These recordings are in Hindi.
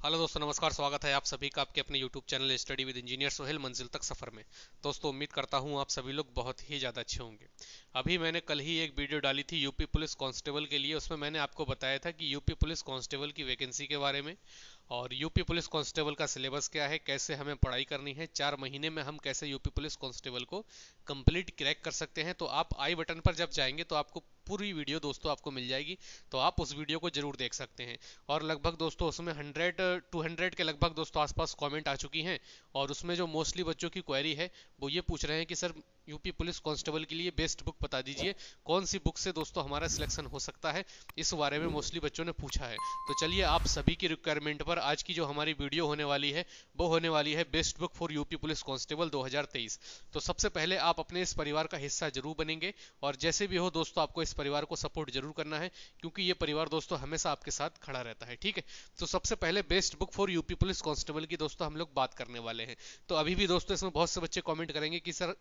हेलो दोस्तों, नमस्कार। स्वागत है आप सभी का आपके अपने YouTube channel study with engineer Sohail मंजिल तक सफ़र में। दोस्तों, उम्मीद करता हूं आप सभी लोग बहुत ही ज़्यादा अच्छे होंगे। अभी मैंने कल ही एक वीडियो डाली थी यूपी पुलिस कांस्टेबल के लिए। उसमें मैंने आपको बताया था कि यूपी पुलिस कांस्टेबल की वैकेंसी के बारे में और यूपी पुलिस कांस्टेबल का सिलेबस क्या है, कैसे हमें पढ़ाई करनी है, 4 महीने में हम कैसे यूपी पुलिस कांस्टेबल को कंप्लीट क्रैक कर सकते हैं। तो आप आई बटन पर जब जाएंगे तो आपको पूरी वीडियो दोस्तों आपको मिल जाएगी, तो आप उस वीडियो को जरूर देख सकते हैं। और लगभग दोस्तों उसमें 100 200 के लगभग दोस्तों आसपास कमेंट आ चुकी हैं। और उसमें जो मोस्टली बच्चों की क्वेरी है वो ये पूछ रहे हैं कि सर यूपी पुलिस कांस्टेबल के लिए बेस्ट बुक बता दीजिए, कौन सी बुक से दोस्तों हमारा सिलेक्शन हो सकता है। इस बारे में मोस्टली बच्चों ने पूछा है। तो चलिए आप सभी की रिक्वायरमेंट पर आज की जो हमारी वीडियो होने वाली है वो होने वाली है best book for UP police constable 2023। तो सबसे पहले आप अपने इस परिवार का हिस्सा जरूर बनेंगे और जैसे भी हो दोस्तों आपको इस परिवार को सपोर्ट जरूर करना है, क्योंकि ये परिवार दोस्तों हमेशा आपके साथ खड़ा रहता है। ठीक है, तो सबसे पहले best book for UP police constable की दोस्तों हम लोग बात करने वाले हैं। तो अभी भी दोस्तों इसमें बहुत से बच्चे कमेंट करेंगे कि सर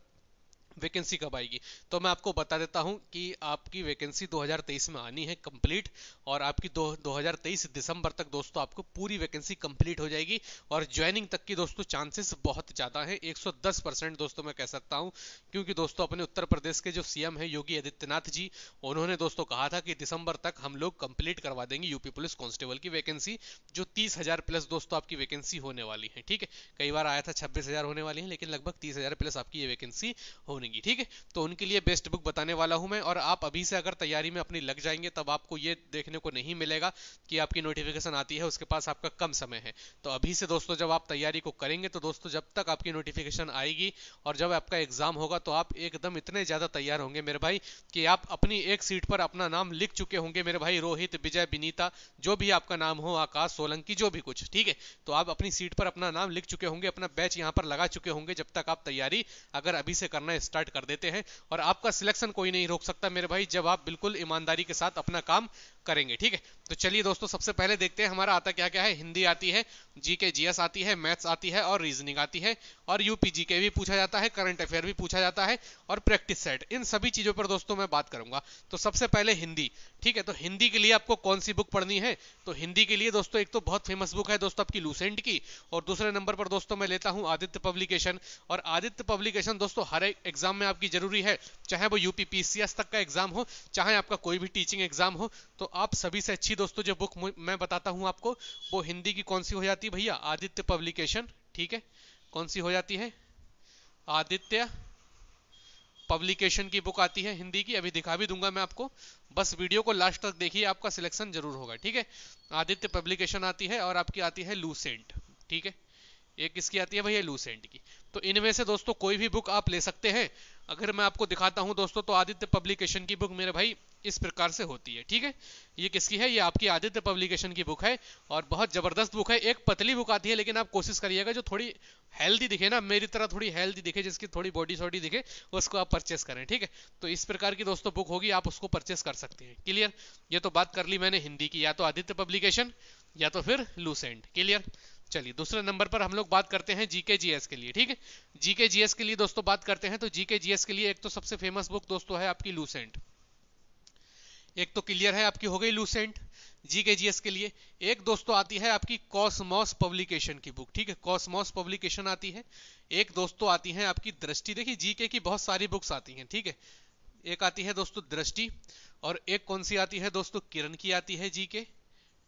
वैकेंसी कब आएगी। तो मैं आपको बता देता हूं कि आपकी वैकेंसी 2023 में आनी है कंप्लीट। और आपकी 2023 दिसंबर तक दोस्तों आपको पूरी वैकेंसी कंप्लीट हो जाएगी। और ज्वाइनिंग तक की दोस्तों चांसेस बहुत ज़्यादा है, 110% दोस्तों मैं कह सकता हूं। क्योंकि दोस्तों अपने उत्तर प्रदेश के जो सीएम है योगी आदित्यनाथ जी, उन्होंने दोस्तों कहा था कि दिसंबर तक हम लोग कंप्लीट करवा देंगे यूपी पुलिस कांस्टेबल की वैकेंसी, जो 30,000 प्लस दोस्तों आपकी वैकेंसी होने वाली है। ठीक है, कई बार आया था 26,000 होने वाली है, लेकिन लगभग 30,000 प्लस आपकी ये वैकेंसी होने। ठीक है, तो उनके लिए बेस्ट बुक बताने वाला हूं मैं। और आप अभी से अगर तैयारी में अपनी लग जाएंगे तब आपको ये देखने को नहीं मिलेगा कि आपकी नोटिफिकेशन आती है उसके पास आपका कम समय है। तो अभी से दोस्तों जब आप तैयारी को करेंगे तो दोस्तों जब तक आपकी नोटिफिकेशन आएगी और जब आपका एग्जाम होगा तो आप एकदम इतने ज्यादा तैयार होंगे मेरे भाई कि आप अपनी एक सीट पर अपना नाम लिख चुके होंगे मेरे भाई। रोहित, विजय, विनीता, जो भी आपका नाम हो, आकाश, सोलंकी, जो भी कुछ। ठीक है, तो आप अपनी सीट पर अपना नाम लिख चुके होंगे, अपना बैच यहाँ पर लगा चुके होंगे जब तक आप तैयारी अगर अभी से करना स्टार्ट कर देते हैं। और आपका सिलेक्शन कोई नहीं रोक सकता मेरे भाई, जब आप बिल्कुल ईमानदारी के साथ अपना काम करेंगे। ठीक है, तो चलिए दोस्तों सबसे पहले देखते हैं हमारा आता क्या क्या है। हिंदी आती है, जीके जीएस आती है, मैथ्स आती है और रीजनिंग आती है। और यूपी जीके भी पूछा जाता है, करंट अफेयर भी पूछा जाता है और प्रैक्टिस सेट, इन सभी चीजों पर दोस्तों मैं बात करूंगा। तो सबसे पहले हिंदी। ठीक है, तो हिंदी के लिए आपको कौन सी बुक पढ़नी है? तो हिंदी के लिए दोस्तों एक तो बहुत फेमस बुक है दोस्तों आपकी लूसेंट की, और दूसरे नंबर पर दोस्तों मैं लेता हूं आदित्य पब्लिकेशन। और आदित्य पब्लिकेशन दोस्तों हर एक एग्जाम में आपकी जरूरी है, चाहे वो यूपी पीसीएस तक का एग्जाम हो, चाहे आपका कोई भी टीचिंग एग्जाम हो। तो आप सभी से अच्छी दोस्तों जो बुक मैं बताता हूं आपको, वो हिंदी की कौन सी हो जाती है भैया? आदित्य पब्लिकेशन। ठीक है, कौन सी हो जाती है? आदित्य पब्लिकेशन की बुक आती है हिंदी की। अभी दिखा भी दूंगा मैं आपको, बस वीडियो को लास्ट तक देखिए, आपका सिलेक्शन जरूर होगा। ठीक है, आदित्य पब्लिकेशन आती है और आपकी आती है लूसेंट। ठीक है, एक किसकी आती है भैया? लूसेंट की। तो इनमें से दोस्तों कोई भी बुक आप ले सकते हैं। अगर मैं आपको दिखाता हूं दोस्तों, तो आदित्य पब्लिकेशन की बुक मेरे भाई इस प्रकार से होती है। ठीक है, ये किसकी है? ये आपकी आदित्य पब्लिकेशन की बुक है और बहुत जबरदस्त बुक है। एक पतली बुक आती है, लेकिन आप कोशिश करिएगा जो थोड़ी हेल्दी दिखे ना, मेरी तरह थोड़ी हेल्दी दिखे, जिसकी थोड़ी बॉडी शॉडी दिखे, उसको आप परचेस करें। ठीक है, तो इस प्रकार की दोस्तों बुक होगी, आप उसको परचेस कर सकते हैं। क्लियर? ये तो बात कर ली मैंने हिंदी की, या तो आदित्य पब्लिकेशन या तो फिर लूसेंट। क्लियर? चलिए दूसरे नंबर पर हम लोग बात करते हैं जीके जीएस के लिए। ठीक है, जीके जीएस के लिए दोस्तों बात करते हैं। तो जीके जीएस के लिए एक तो सबसे फेमस बुक दोस्तों है आपकी लूसेंट। एक तो क्लियर है आपकी हो गई लूसेंट जीके जीएस के लिए। एक दोस्तों आती है आपकी कॉस्मॉस पब्लिकेशन की बुक। ठीक है, कॉस्मॉस पब्लिकेशन आती है। एक दोस्तों आती है आपकी दृष्टि। देखिए जीके की बहुत सारी बुक्स आती हैं। ठीक है, एक आती है दोस्तों दृष्टि, और एक कौन सी आती है दोस्तों? किरण की आती है जीके।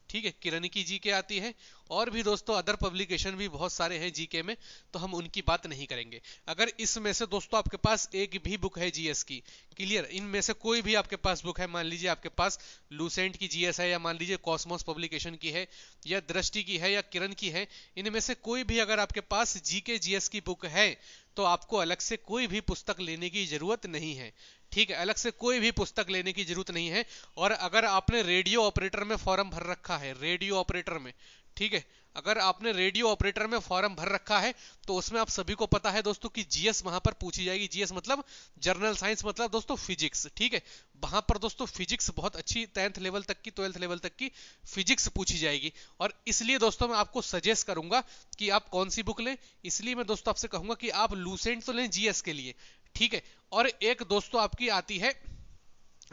ठीक है, किरण की जीके आती है। और भी दोस्तों अदर पब्लिकेशन भी बहुत सारे हैं जीके में, तो हम उनकी बात नहीं करेंगे। अगर इसमें से दोस्तों आपके पास एक भी बुक है जीएस की, क्लियर, इनमें से कोई भी आपके पास बुक है, मान लीजिए आपके पास लूसेंट की जीएस है, या मान लीजिए कॉस्मोस पब्लिकेशन की है, या दृष्टि की है, या किरण की है, इनमें से कोई भी अगर आपके पास जीके जीएस की बुक है तो आपको अलग से कोई भी पुस्तक लेने की जरूरत नहीं है। ठीक है, अलग से कोई भी पुस्तक लेने की जरूरत नहीं है। और अगर आपने रेडियो ऑपरेटर में फॉर्म भर रखा है, रेडियो ऑपरेटर में, ठीक है, अगर आपने रेडियो ऑपरेटर में फॉर्म भर रखा है तो उसमें आप सभी को पता है दोस्तों कि जीएस वहां पर पूछी जाएगी। जीएस मतलब जनरल साइंस, मतलब दोस्तों फिजिक्स। ठीक है, वहां पर दोस्तों फिजिक्स बहुत अच्छी 10th लेवल तक की, 12th लेवल तक की फिजिक्स पूछी जाएगी। और इसलिए दोस्तों मैं आपको सजेस्ट करूंगा कि आप कौन सी बुक लें। इसलिए मैं दोस्तों आपसे कहूंगा कि आप लूसेंट तो लें जीएस के लिए। ठीक है, और एक दोस्तों आपकी आती है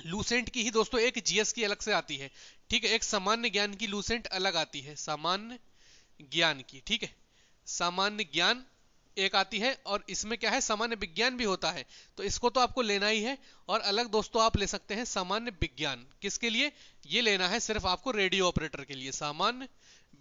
लूसेंट की ही दोस्तों एक जीएस की अलग से आती है। ठीक है, एक सामान्य ज्ञान की लूसेंट अलग आती है, सामान्य ज्ञान की, ठीक है। सामान्य ज्ञान एक आती है, और इसमें क्या है, सामान्य विज्ञान भी होता है, तो इसको तो आपको लेना ही है। और अलग दोस्तों आप ले सकते हैं सामान्य विज्ञान, किसके लिए ये लेना है, सिर्फ आपको रेडियो ऑपरेटर के लिए, सामान्य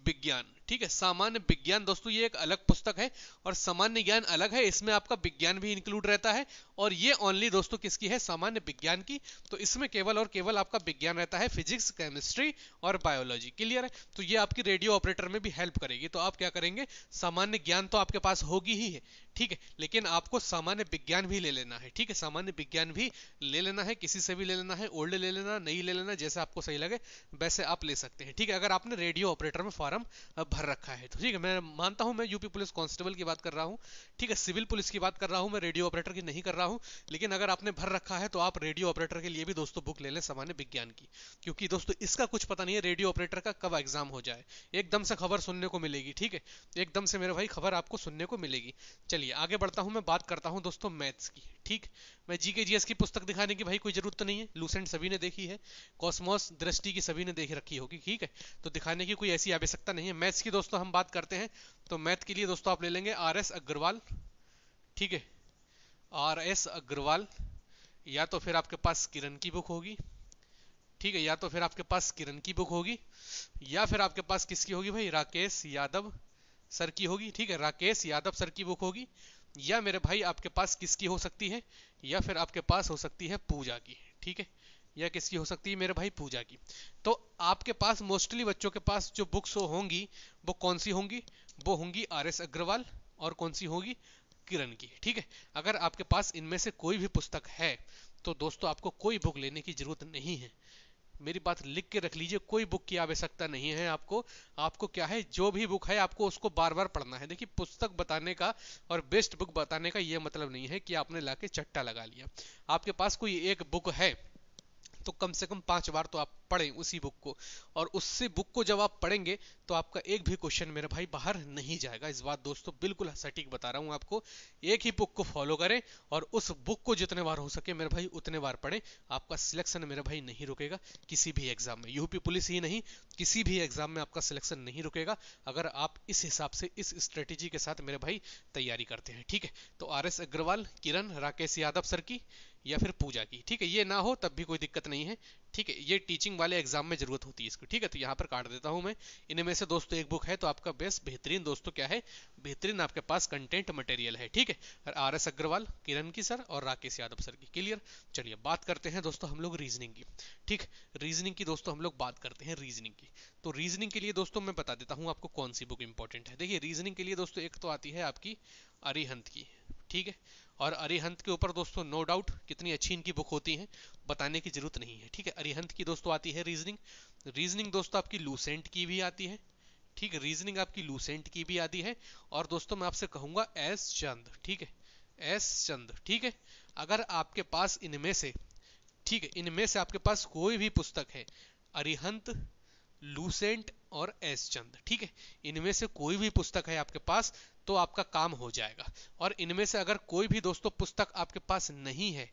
विज्ञान, ठीक है। सामान्य विज्ञान दोस्तों ये एक अलग पुस्तक है, और सामान्य ज्ञान अलग है, इसमें आपका विज्ञान भी इंक्लूड रहता है, और ये ओनली दोस्तों किसकी है, सामान्य विज्ञान की। तो इसमें केवल और केवल आपका विज्ञान रहता है, फिजिक्स, केमिस्ट्री और बायोलॉजी, क्लियर है। तो ये आपकी रेडियो ऑपरेटर में भी हेल्प करेगी। तो आप क्या करेंगे, सामान्य ज्ञान तो आपके पास होगी ही है, ठीक है, लेकिन आपको सामान्य विज्ञान भी ले लेना है, ठीक है। सामान्य विज्ञान भी ले लेना है, किसी से भी ले लेना है, ओल्ड ले लेना, नहीं ले लेना, जैसे आपको सही लगे वैसे आप ले सकते हैं, ठीक है। अगर आपने रेडियो ऑपरेटर में फॉर्म भर रखा है तो, ठीक है। मैं मानता हूं मैं यूपी पुलिस कांस्टेबल की बात कर रहा हूं, ठीक है, सिविल पुलिस की बात कर रहा हूं, मैं रेडियो ऑपरेटर की नहीं कर रहा हूं। लेकिन अगर आपने भर रखा है तो आप रेडियो ऑपरेटर के लिए भी दोस्तों बुक ले लें सामान्य विज्ञान की, क्योंकि दोस्तों इसका कुछ पता नहीं है रेडियो ऑपरेटर का कब एग्जाम हो जाए, एकदम से खबर सुनने को मिलेगी, ठीक है, एकदम से मेरे भाई खबर आपको सुनने को मिलेगी। चलिए आगे बढ़ता हूं, मैं बात करता हूं दोस्तों मैथ्स की, ठीक। मैं जीके जीएस की पुस्तक दिखाने की भाई कोई जरूरत तो नहीं है, लूसेंट सभी ने देखी है, कॉस्मोस दृष्टि की सभी ने देख रखी होगी, ठीक है, तो दिखाने की कोई ऐसी आवश्यकता नहीं है। मैथ्स की दोस्तों हम बात करते हैं, तो मैथ के लिए दोस्तों आप ले लेंगे आर एस अग्रवाल, ठीक है, आर एस अग्रवाल, या तो फिर आपके पास किरण की बुक होगी, ठीक है, या तो फिर आपके पास किरण की बुक होगी, या फिर आपके पास किसकी होगी भाई, राकेश यादव सर की होगी, ठीक है, राकेश यादव सर की बुक होगी, या मेरे भाई आपके पास किसकी हो सकती है, या फिर आपके पास हो सकती है पूजा की, ठीक है, या किसकी हो सकती है मेरे भाई, पूजा की। तो आपके पास मोस्टली बच्चों के पास जो बुक्स होंगी वो कौन सी होंगी, वो होंगी आर एस अग्रवाल, और कौन सी होगी, किरण की, ठीक है। अगर आपके पास इनमें से कोई भी पुस्तक है तो दोस्तों आपको कोई बुक लेने की जरूरत नहीं है, मेरी बात लिख के रख लीजिए, कोई बुक की आवश्यकता नहीं है आपको। आपको क्या है, जो भी बुक है आपको उसको बार बार पढ़ना है। देखिए पुस्तक बताने का और बेस्ट बुक बताने का ये मतलब नहीं है कि आपने लाके चट्टा लगा लिया। आपके पास कोई एक बुक है तो कम से कम 5 बार तो आप पढ़ें उसी बुक को, और उससे बुक को जब आप पढ़ेंगे तो आपका एक भी क्वेश्चन मेरे भाई बाहर नहीं जाएगा। इस बात दोस्तों बिल्कुल सटीक बता रहा हूं आपको। एक ही बुक को फॉलो करें और उस बुक को जितने बार हो सके मेरे भाई उतने बार पढ़ें, आपका सिलेक्शन मेरे भाई नहीं रुकेगा किसी भी एग्जाम में, यूपी पुलिस ही नहीं किसी भी एग्जाम में आपका सिलेक्शन नहीं रुकेगा, अगर आप इस हिसाब से इस स्ट्रेटेजी के साथ मेरे भाई तैयारी करते हैं, ठीक है। तो आर एस अग्रवाल, किरण, राकेश यादव सर की या फिर पूजा की, ठीक है, ये ना हो तब भी कोई दिक्कत नहीं है, ठीक है, ये टीचिंग वाले एग्जाम में जरूरत होती है इसको, ठीक है। तो यहाँ पर काट देता हूं मैं, इनमें से दोस्तों एक बुक है तो आपका बेस्ट बेहतरीन दोस्तों क्या है, बेहतरीन आपके पास कंटेंट मटेरियल है, ठीक है। आर एस अग्रवाल, किरण की सर और राकेश यादव सर की, क्लियर। चलिए बात करते हैं दोस्तों हम लोग रीजनिंग की, ठीक, रीजनिंग की दोस्तों हम लोग बात करते हैं रीजनिंग की। तो रीजनिंग के लिए दोस्तों मैं बता देता हूँ आपको कौन सी बुक इंपॉर्टेंट है। देखिए रीजनिंग के लिए दोस्तों एक तो आती है आपकी अरिहंत की, ठीक है, और अरिहंत के ऊपर दोस्तों नो डाउट कितनी अच्छी इनकी बुक होती है बताने की जरूरत नहीं है, ठीक है। अरिहंत की दोस्तों आती है रीजनिंग, रीजनिंग दोस्तों आपकी लूसेंट की भी आती है, ठीक है, रीजनिंग आपकी लूसेंट की भी आती है, और दोस्तों मैं आपसे कहूंगा एस चंद, ठीक है, एस चंद, ठीक है। अगर आपके पास इनमें से, ठीक है, इनमें से आपके पास कोई भी पुस्तक है, अरिहंत, लूसेंट और एस चंद, ठीक है, इनमें से कोई भी पुस्तक है आपके पास तो आपका काम हो जाएगा। और इनमें से अगर कोई भी दोस्तों पुस्तक आपके पास नहीं है,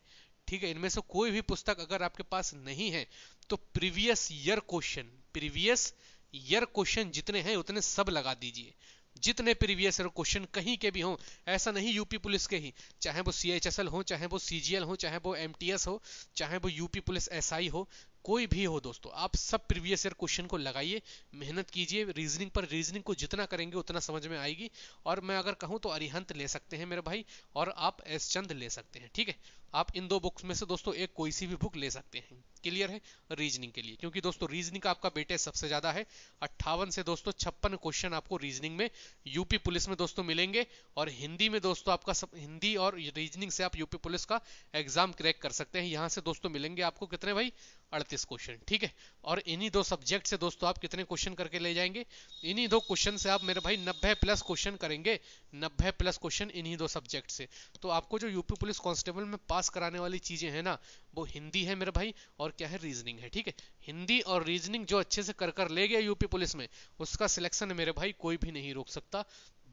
ठीक है, इनमें से कोई भी पुस्तक अगर आपके पास नहीं है तो previous year question, previous year question जितने हैं उतने सब लगा दीजिए, जितने प्रीवियस ईयर क्वेश्चन कहीं के भी हों, ऐसा नहीं यूपी पुलिस के ही, चाहे वो सीएचएसएल हो, चाहे वो सीजीएल हो, चाहे वो एमटीएस हो, चाहे वो यूपी पुलिस एसआई हो, कोई भी हो दोस्तों, आप सब प्रीवियस ईयर क्वेश्चन को लगाइए, मेहनत कीजिए रीजनिंग पर, रीजनिंग को जितना करेंगे उतना समझ में आएगी। और मैं अगर कहूं तो अरिहंत ले सकते हैं मेरे भाई, और आप एस चंद ले सकते हैं, ठीक है। आप इन दो बुक्स में से दोस्तों एक कोई सी भी बुक ले सकते हैं, क्लियर है, रीजनिंग के लिए, क्योंकि दोस्तों रीजनिंग का आपका वेटेज सबसे ज्यादा है, 58 से दोस्तों 56 क्वेश्चन आपको रीजनिंग में यूपी पुलिस में दोस्तों मिलेंगे, और हिंदी में दोस्तों आपका हिंदी और रीजनिंग से आप यूपी पुलिस का एग्जाम क्रैक कर सकते हैं। यहां से दोस्तों मिलेंगे आपको कितने भाई, 38 क्वेश्चन, ठीक है। और इन्हीं दो सब्जेक्ट से दोस्तों आप कितने क्वेश्चन करके ले जाएंगे, इन्हीं दो क्वेश्चन से आप मेरे भाई 90 प्लस क्वेश्चन करेंगे, 90 प्लस क्वेश्चन इन्हीं दो सब्जेक्ट से। तो आपको जो यूपी पुलिस कांस्टेबल में पास कराने वाली चीजें हैं ना, वो हिंदी है मेरे भाई और क्या है, रीजनिंग है, ठीक है। हिंदी और रीजनिंग जो अच्छे से कर ले गया यूपी पुलिस में, उसका सिलेक्शन मेरे भाई कोई भी नहीं रोक सकता,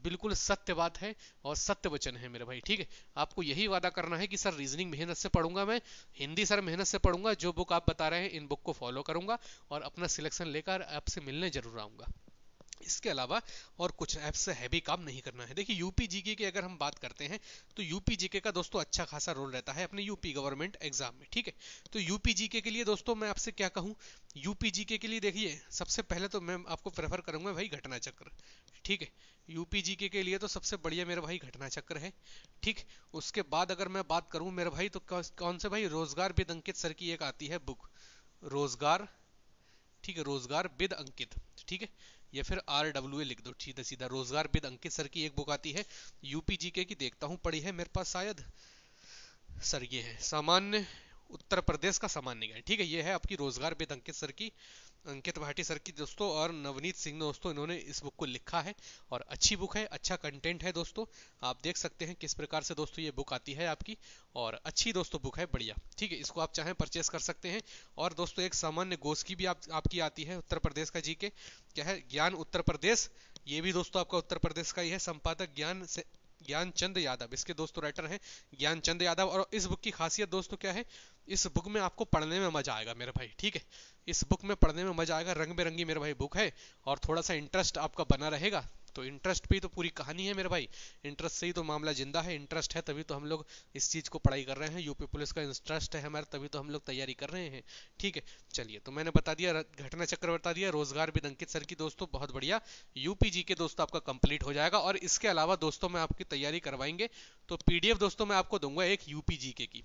बिल्कुल सत्य बात है और सत्य वचन है मेरे भाई, ठीक है। आपको यही वादा करना है कि सर रीजनिंग मेहनत से पढ़ूंगा मैं, हिंदी सर मेहनत से पढ़ूंगा, जो बुक आप बता रहे हैं इन बुक को फॉलो करूंगा और अपना सिलेक्शन लेकर आपसे मिलने जरूर आऊंगा। इसके अलावा और कुछ ऐप से हैवी काम नहीं करना है। देखिए यूपी जीके की अगर हम बात करते हैं तो यूपी जीके का दोस्तों अच्छा खासा रोल रहता है अपने यूपी गवर्नमेंट एग्जाम में, ठीक है। तो यूपी जीके के लिए दोस्तों मैं आपसे क्या कहूँ, यूपी जीके के लिए देखिए सबसे पहले तो मैं आपको प्रेफर करूंगा भाई घटना चक्र, ठीक है। यूपी जीके के लिए तो सबसे बढ़िया मेरे भाई घटना चक्र है, ठीक। उसके बाद अगर मैं बात करूं मेरे भाई तो कौन से भाई, रोजगार विद अंकित सर की एक आती है बुक, रोजगार, ठीक है, रोजगार विद अंकित, ठीक है। या फिर RWA लिख दो सीधा सीधा, रोजगार विद अंकित सर की एक बुक आती है यूपी जीके की, देखता हूँ पढ़ी है मेरे पास शायद सर, ये है सामान्य उत्तर प्रदेश का सामान्य ज्ञान, ठीक है। ये है आपकी रोजगार विद अंकित सर की, अंकित भाटी सर की दोस्तों, और नवनीत सिंह दोस्तों इन्होंने इस बुक को लिखा है और अच्छी बुक है, अच्छा कंटेंट है दोस्तों। आप देख सकते हैं किस प्रकार से दोस्तों ये बुक आती है आपकी, और अच्छी दोस्तों बुक है, बढ़िया, ठीक है। इसको आप चाहें परचेस कर सकते हैं। और दोस्तों एक सामान्य गोस की भी आपकी आती है उत्तर प्रदेश का जीके, क्या है, ज्ञान उत्तर प्रदेश, ये भी दोस्तों आपका उत्तर प्रदेश का ही है, संपादक ज्ञानचंद यादव, इसके दोस्तों राइटर हैं ज्ञानचंद यादव। और इस बुक की खासियत दोस्तों क्या है, इस बुक में आपको पढ़ने में मजा आएगा मेरे भाई, ठीक है। इस बुक में पढ़ने में मजा आएगा, रंग बिरंगी मेरे भाई बुक है, और थोड़ा सा इंटरेस्ट आपका बना रहेगा। तो इंटरेस्ट पे ही तो पूरी कहानी है मेरे भाई, इंटरेस्ट से ही तो मामला जिंदा है, इंटरेस्ट है तभी तो हम लोग इस चीज को पढ़ाई कर रहे हैं, यूपी पुलिस का इंटरेस्ट है हमारा तभी तो हम लोग तैयारी कर रहे हैं, ठीक है। चलिए तो मैंने बता दिया, घटना चक्र बता दिया, रोजगार विद अंकित सर की दोस्तों बहुत बढ़िया, यूपी जी के दोस्तों आपका कंप्लीट हो जाएगा। और इसके अलावा दोस्तों मैं आपकी तैयारी करवाएंगे तो पीडीएफ दोस्तों मैं आपको दूंगा एक यूपी जीके की,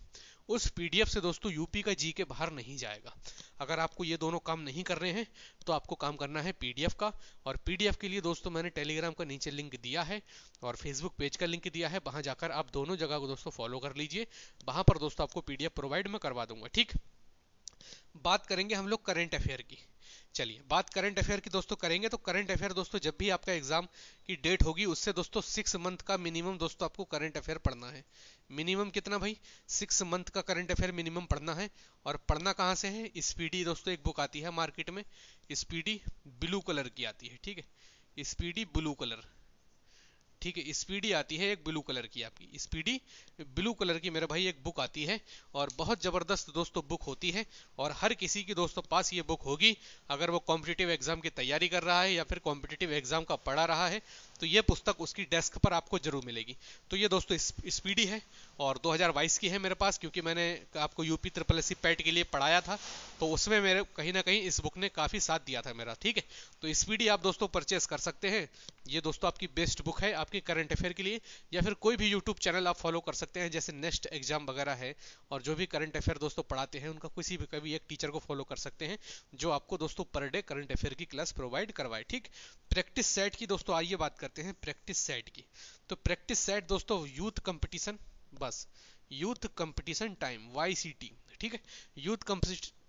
उस पीडीएफ से दोस्तों यूपी का जीके बाहर नहीं जाएगा। अगर आपको ये दोनों काम नहीं कर रहे हैं तो आपको काम करना है पीडीएफ का, और पीडीएफ के लिए दोस्तों मैंने टेलीग्राम का नीचे लिंक दिया है और फेसबुक पेज का लिंक दिया है, वहां जाकर आप दोनों जगह को दोस्तों फॉलो कर लीजिए, वहां पर दोस्तों आपको पीडीएफ प्रोवाइड मैं करवा दूंगा, ठीक। बात करेंगे हम लोग करंट अफेयर की, चलिए बात करंट अफेयर की दोस्तों करेंगे। तो करंट अफेयर दोस्तों जब भी आपका एग्जाम की डेट होगी उससे दोस्तों 6 मंथ का मिनिमम दोस्तों आपको करंट अफेयर पढ़ना है। मिनिमम कितना भाई, 6 मंथ का करंट अफेयर मिनिमम पढ़ना है। और पढ़ना कहाँ से है, स्पीडी दोस्तों एक बुक आती है मार्केट में, स्पीडी ब्लू कलर की आती है, ठीक है, स्पीडी ब्लू कलर, ठीक है। स्पीडी आती है एक ब्लू कलर की, आपकी स्पीडी ब्लू कलर की मेरे भाई एक बुक आती है, और बहुत जबरदस्त दोस्तों बुक होती है, और हर किसी की दोस्तों पास ये बुक होगी अगर वो कॉम्पिटिटिव एग्जाम की तैयारी कर रहा है या फिर कॉम्पिटिटिव एग्जाम का पढ़ा रहा है, तो ये पुस्तक उसकी डेस्क पर आपको जरूर मिलेगी। तो ये दोस्तों स्पीडी है और 2022 की है मेरे पास, क्योंकि मैंने आपको UP triple S C PET के लिए पढ़ाया था, तो उसमें मेरे कहीं ना कहीं इस बुक ने काफी साथ दिया था मेरा, ठीक है। तो स्पीडी आप दोस्तों परचेस कर सकते हैं, ये दोस्तों आपकी बेस्ट बुक है आपके करंट अफेयर के लिए। या फिर कोई भी यूट्यूब चैनल आप फॉलो कर सकते हैं, जैसे नेक्स्ट एग्जाम वगैरह है, और जो भी करंट अफेयर दोस्तों पढ़ाते हैं उनका किसी भी कभी एक टीचर को फॉलो कर सकते हैं जो आपको दोस्तों पर डे करंट अफेयर की क्लास प्रोवाइड करवाए, ठीक। प्रैक्टिस सेट की दोस्तों आइए बात करते हैं प्रैक्टिस सेट की। तो प्रैक्टिस सेट दोस्तों यूथ कंपटीशन, बस यूथ कंपटीशन टाइम YCT, ठीक है, यूथ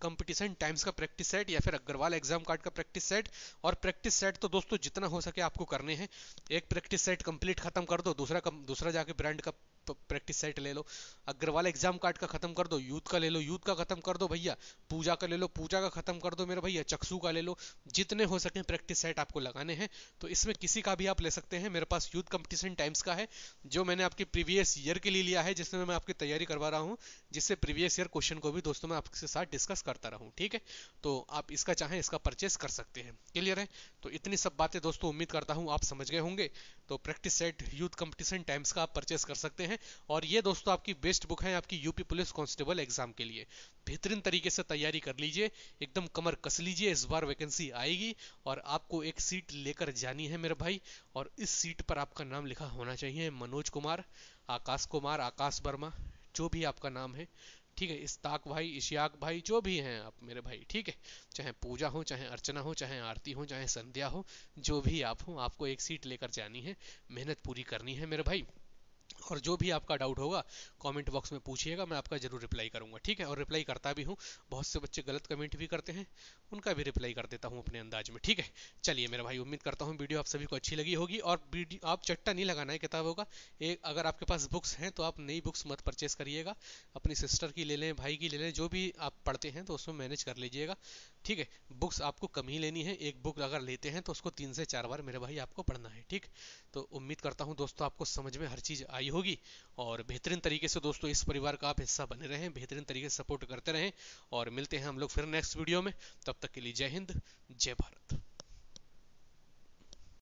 कंपटीशन टाइम्स का प्रैक्टिस सेट या फिर अग्रवाल एग्जाम कार्ड का प्रैक्टिस सेट। और प्रैक्टिस सेट तो दोस्तों जितना हो सके आपको करने हैं, एक प्रैक्टिस सेट कंप्लीट खत्म कर दो, दूसरा जाके ब्रांड का प्रैक्टिस सेट ले लो, अग्रवाल एग्जाम कार्ड का खत्म कर दो, यूथ का ले लो, यूथ का खत्म कर दो भैया, पूजा का ले लो, पूजा का खत्म कर दो मेरे भैया, चक्षु का ले लो, जितने हो सके प्रैक्टिस सेट आपको लगाने हैं। तो इसमें किसी का भी आप ले सकते हैं, मेरे पास यूथ कंपटीशन टाइम्स का है जो मैंने आपके प्रीवियस ईयर के लिए लिया है, जिसमें मैं आपकी तैयारी करवा रहा हूँ, जिससे प्रीवियस ईयर क्वेश्चन को भी दोस्तों मैं आपके साथ डिस्कस करता रहूँ, ठीक है। तो आप इसका चाहें इसका परचेस कर सकते हैं, क्लियर है। तो इतनी सब बातें दोस्तों उम्मीद करता हूँ आप समझ गए होंगे। तो practice set youth competition times का आप परचेस कर सकते हैं, और ये दोस्तों आपकी बेस्ट बुक है आपकी यूपी पुलिस कांस्टेबल एग्जाम के लिए। बेहतरीन तरीके से तैयारी कर लीजिए, एकदम कमर कस लीजिए, इस बार वैकेंसी आएगी और आपको एक सीट लेकर जानी है मेरे भाई। और इस सीट पर आपका नाम लिखा होना चाहिए मनोज कुमार, आकाश वर्मा, जो भी आपका नाम है, ठीक है, इस्ताक भाई, इशियाक भाई, जो भी हैं आप मेरे भाई, ठीक है। चाहे पूजा हो, चाहे अर्चना हो, चाहे आरती हो, चाहे संध्या हो, जो भी आप हो, आपको एक सीट लेकर जानी है, मेहनत पूरी करनी है मेरे भाई। और जो भी आपका डाउट होगा कमेंट बॉक्स में पूछिएगा, मैं आपका जरूर रिप्लाई करूंगा, ठीक है। और रिप्लाई करता भी हूँ, बहुत से बच्चे गलत कमेंट भी करते हैं, उनका भी रिप्लाई कर देता हूँ अपने अंदाज में, ठीक है। चलिए मेरे भाई, उम्मीद करता हूँ वीडियो आप सभी को अच्छी लगी होगी। और वीडियो आप चट्टा नहीं लगाना है किताबों का, एक अगर आपके पास बुक्स हैं तो आप नई बुक्स मत परचेस करिएगा, अपनी सिस्टर की ले लें, भाई की ले लें, जो भी आप पढ़ते हैं तो उसमें मैनेज कर लीजिएगा, ठीक है। बुक्स आपको कम ही लेनी है, एक बुक अगर लेते हैं तो उसको 3 से 4 बार मेरे भाई आपको पढ़ना है, ठीक। तो उम्मीद करता हूँ दोस्तों आपको समझ में हर चीज़ आई होगी, और बेहतरीन तरीके से दोस्तों इस परिवार का आप हिस्सा बने रहें, बेहतरीन तरीके से सपोर्ट करते रहें, और मिलते हैं हम लोग फिर नेक्स्ट वीडियो में। तब तक के लिए जय हिंद, जय भारत।